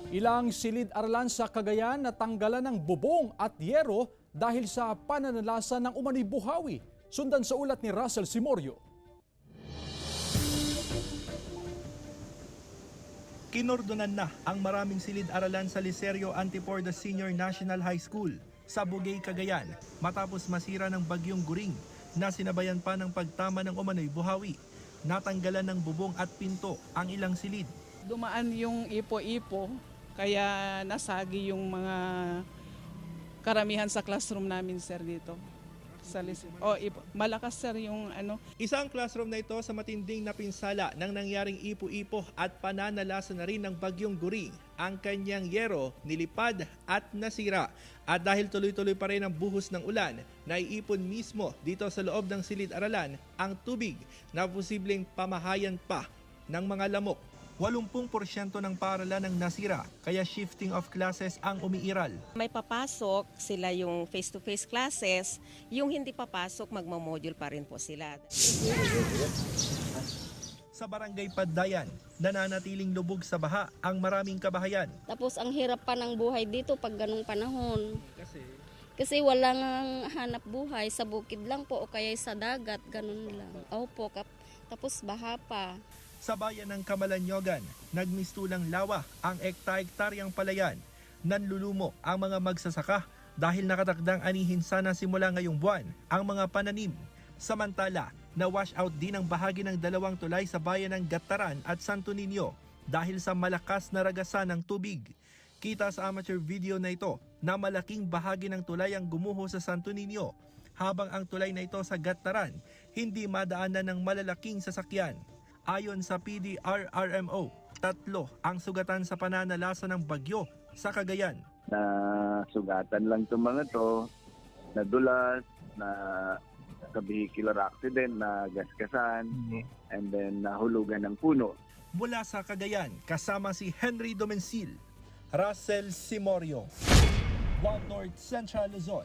Ilang silid-aralan sa Cagayan natanggalan ng bubong at yero dahil sa pananalasa ng umano'y buhawi. Sundan sa ulat ni Russell Simorio. Kinordonan na ang maraming silid-aralan sa Licerio Antiporda Senior National High School sa Bugay, Cagayan matapos masira ng bagyong Guring na sinabayan pa ng pagtama ng umano'y buhawi. Natanggalan ng bubong at pinto ang ilang silid. Dumaan yung ipo-ipo, kaya nasagi yung mga karamihan sa classroom namin, sir, dito. Sa malakas, sir, yung ano. Isang classroom na ito sa matinding napinsala ng nangyaring ipo-ipo at pananalasa na rin ng bagyong Guring. Ang kanyang yero nilipad at nasira. At dahil tuloy-tuloy pa rin ang buhos ng ulan, naiipon mismo dito sa loob ng silid-aralan ang tubig na posibleng pamahayan pa ng mga lamok. 80% ng paaralan ang nasira, kaya shifting of classes ang umiiral. May papasok sila yung face-to-face classes, yung hindi papasok magmamodule pa rin po sila. Sa Barangay Paddayan, nananatiling lubog sa baha ang maraming kabahayan. Tapos ang hirap pa ng buhay dito pag ganung panahon. Kasi walang hanap buhay, sa bukid lang po o kaya sa dagat, ganun lang. Opo, tapos baha pa. Sa bayan ng Camalaniogan, nagmistulang lawa ang ekta-ektaryang palayan. Nanlulumo ang mga magsasaka dahil nakatakdang anihin sana simula ngayong buwan ang mga pananim. Samantala, na-wash out din ang bahagi ng dalawang tulay sa bayan ng Gataran at Santo Niño dahil sa malakas na ragasan ng tubig. Kita sa amateur video na ito na malaking bahagi ng tulay ang gumuho sa Santo Niño, habang ang tulay na ito sa Gataran hindi madaanan ng malalaking sasakyan. Ayon sa PDRRMO, 3 ang sugatan sa pananalasa ng bagyo sa Cagayan. Na sugatan lang itong mga to, nadulas, na vehicular accident, na gaskasan, and then nahulugan ng puno. Mula sa Cagayan, kasama si Henry Domencil, Russell Simorio, One North Central Luzon.